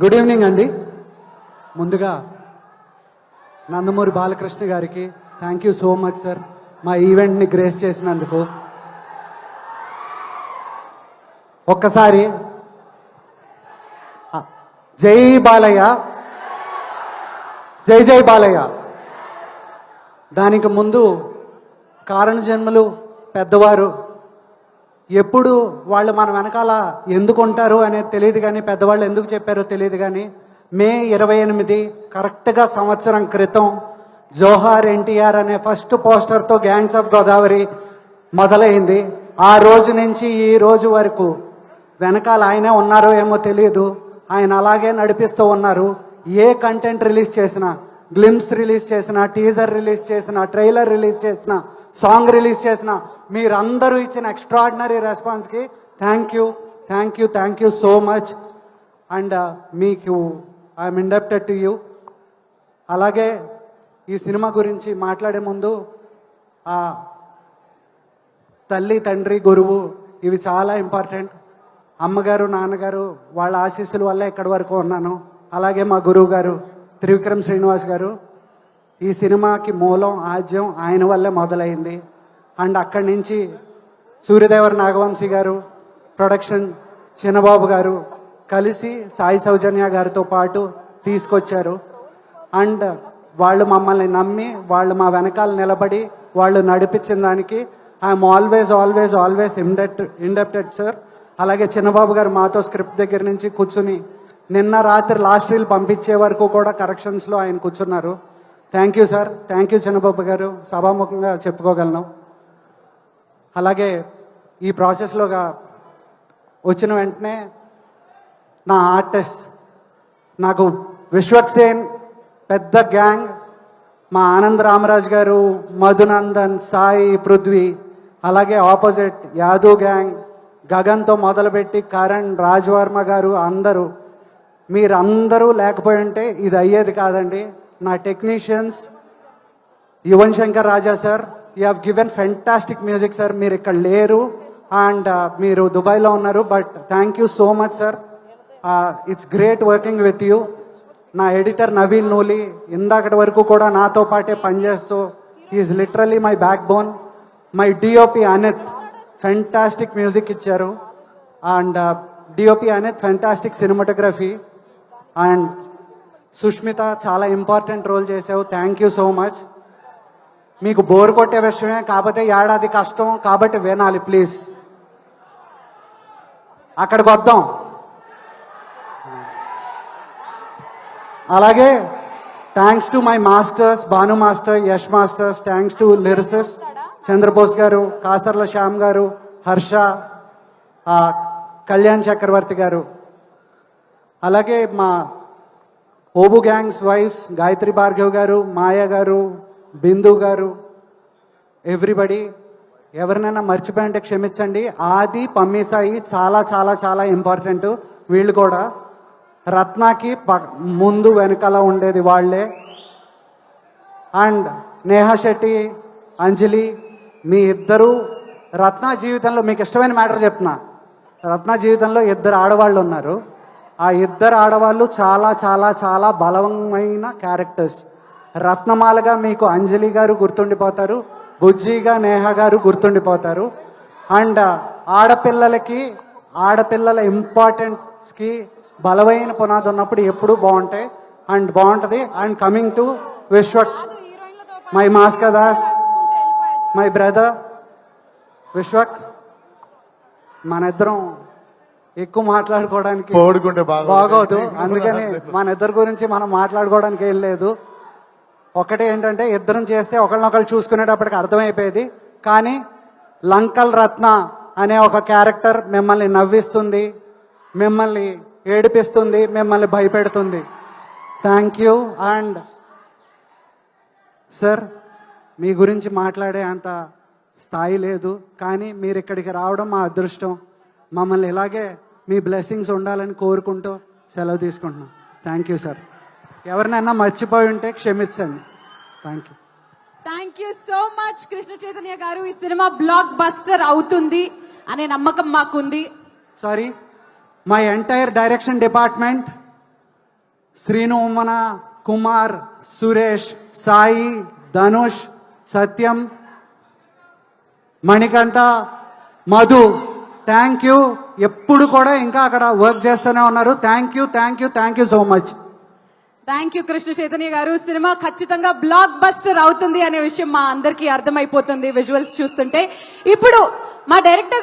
Good evening అండి. ముందుగా నందమూరి బాలకృష్ణ గారికి thank you so much sir, మా ఈవెంట్ని గ్రేస్ చేసినందుకు. ఒక్కసారి జై బాలయ్య, జై జై బాలయ్య. దానికి ముందు కారణ జన్మలు పెద్దవారు ఎప్పుడు వాళ్ళు మన వెనకాల ఎందుకు ఉంటారు అనేది తెలియదు, కానీ పెద్దవాళ్ళు ఎందుకు చెప్పారో తెలియదు. కానీ మే 28 కరెక్ట్గా సంవత్సరం క్రితం జోహార్ ఎన్టీఆర్ అనే ఫస్ట్ పోస్టర్తో గ్యాంగ్స్ ఆఫ్ గోదావరి మొదలైంది. ఆ రోజు నుంచి ఈ రోజు వరకు వెనకాల ఆయనే ఉన్నారో ఏమో తెలియదు, ఆయన అలాగే నడిపిస్తూ ఉన్నారు. ఏ కంటెంట్ రిలీజ్ చేసినా, గ్లిమ్స్ రిలీజ్ చేసిన, టీజర్ రిలీజ్ చేసిన, ట్రైలర్ రిలీజ్ చేసిన, సాంగ్ రిలీజ్ చేసిన, మీరందరూ ఇచ్చిన ఎక్స్ట్రాడినరీ రెస్పాన్స్కి thank you, thank you, thank you so much. And మీకు ఐఎమ్ ఇండప్టెడ్ టు యూ. అలాగే ఈ సినిమా గురించి మాట్లాడే ముందు తల్లి, తండ్రి, గురువు ఇవి చాలా ఇంపార్టెంట్. అమ్మగారు, నాన్నగారు వాళ్ళ ఆశీస్సుల వల్ల ఇక్కడి వరకు ఉన్నాను. అలాగే మా గురువు గారు త్రివిక్రమ్ శ్రీనివాస్ గారు, ఈ సినిమాకి మూలం, ఆద్యం ఆయన వల్లే మొదలైంది. అండ్ అక్కడి నుంచి సూర్యదేవర నాగవంశీ గారు, ప్రొడక్షన్ చిన్నబాబు గారు కలిసి సాయి సౌజన్య గారితో పాటు తీసుకొచ్చారు. అండ్ వాళ్ళు మమ్మల్ని నమ్మి, వాళ్ళు మా వెనకాల నిలబడి వాళ్ళు నడిపించిన దానికి I'm always always always indebted sir. అలాగే చిన్నబాబు గారు మాతో స్క్రిప్ట్ దగ్గర నుంచి కూర్చుని నిన్న రాత్రి లాస్ట్ రీల్ పంపించే వరకు కూడా కరెక్షన్స్లో ఆయన కూర్చున్నారు. Thank you sir, thank you Chinnababu garu, సభాముఖంగా చెప్పుకోగలను. అలాగే ఈ ప్రాసెస్లోగా వచ్చిన వెంటనే నా ఆర్టిస్ట్, నాకు విశ్వక్సేన్ పెద్ద గ్యాంగ్, మా ఆనంద్ రామరాజ్ గారు, మధునందన్, సాయి, పృథ్వీ, అలాగే ఆపోజిట్ యాదవ్ గ్యాంగ్, గగన్తో మొదలుపెట్టి కరణ్, రాజ్వర్మ గారు, అందరూ మీరందరూ లేకపోయి ఉంటే ఇది అయ్యేది కాదండి. నా technicians Yuvan Shankar Raja sir, you have given fantastic music sir. మీరు ఇక్కడ లేరు అండ్ మీరు దుబాయ్లో ఉన్నారు, but thank you so much sir. It's great working with you. నా ఎడిటర్ నవీన్ నూలి ఇందాకటి వరకు కూడా నాతో పాటే పనిచేస్తూ is literally my backbone. My DOP Anith fantastic music ఇచ్చారు. And DOP Anith fantastic cinematography. And Sushmitha చాలా ఇంపార్టెంట్ రోల్ చేసావు, థ్యాంక్ యూ సో మచ్. మీకు బోర్ కొట్టే విషయమే, కాకపోతే ఏడాది కష్టం కాబట్టి వినాలి ప్లీజ్. అక్కడికి వద్దాం. అలాగే thanks to my masters, Bhanu master, Yash masters, thanks to lyricist Chandrabose garu, Kasarla Shyam గారు, హర్ష, కళ్యాణ్ చక్రవర్తి గారు. అలాగే మా ఓబు గ్యాంగ్స్ వైఫ్స్ గాయత్రి భార్గవ్ గారు, మాయా గారు, బిందు గారు, ఎవ్రీబడి. ఎవరినైనా మర్చిపోయింటే క్షమించండి. ఆది, పమ్మీసాయి చాలా చాలా చాలా ఇంపార్టెంట్. వీళ్ళు కూడా రత్నాకి ముందు వెనకాల ఉండేది వాళ్ళే. అండ్ నేహా శెట్టి, అంజలి, మీ ఇద్దరు రత్న జీవితంలో మీకు ఇష్టమైన మ్యాటర్ చెప్తున్నా. రత్న జీవితంలో 2 ఆడవాళ్ళు ఉన్నారు. ఆ 2 ఆడవాళ్ళు చాలా చాలా చాలా బలమైన క్యారెక్టర్స్. రత్నమాలగా మీకు అంజలి గారు గుర్తుండిపోతారు, బుజ్జిగా నేహ గారు గుర్తుండిపోతారు. అండ్ ఆడపిల్లల ఇంపార్టెన్స్కి బలమైన పునాది ఉన్నప్పుడు ఎప్పుడూ బాగుంటాయి అండ్ బాగుంటుంది. And coming to Vishwak, my Maska Das, my brother Vishwak. మన ఇద్దరం ఎక్కువ మాట్లాడుకోవడానికి బాగోదు, అందుకని మన ఇద్దరి గురించి మనం మాట్లాడుకోవడానికి ఏం లేదు. ఒకటే ఏంటంటే ఇద్దరం చేస్తే ఒకళ్ళనొకళ్ళు చూసుకునేటప్పటికి అర్థమైపోయేది. కానీ లంకల్ రత్న అనే ఒక క్యారెక్టర్ మిమ్మల్ని నవ్విస్తుంది, మిమ్మల్ని ఏడిపిస్తుంది, మిమ్మల్ని భయపెడుతుంది. Thank you. అండ్ సార్, మీ గురించి మాట్లాడే అంత స్థాయి లేదు, కానీ మీరు ఇక్కడికి రావడం మా అదృష్టం. మమ్మల్ని ఇలాగే మీ బ్లెస్సింగ్స్ ఉండాలని కోరుకుంటూ సెలవు తీసుకుంటున్నాం. Thank you sir. ఎవరినైనా మర్చిపోయి ఉంటే క్షమించండి. Thank you. Thank you so much Krishna Chaitanya garu. ఈ సినిమా బ్లాక్ బస్టర్ అవుతుంది అనే నమ్మకం మాకుంది. Sorry, my entire direction department, Srinumana, Kumar, Suresh, Sai, Dhanush, Satyam, Manikanta, Madhu, thank you. ఎప్పుడు కూడా ఇంకా అక్కడ వర్క్ చేస్తూనే ఉన్నారు. Thank you, thank you, thank you so much. Thank you Krishna Chaitanya garu. Cinema ఖచ్చితంగా బ్లాక్ బస్టర్ అవుతుంది అనే విషయం మా అందరికీ అర్థమైపోతుంది విజువల్స్ చూస్తుంటే. ఇప్పుడు మా డైరెక్టర్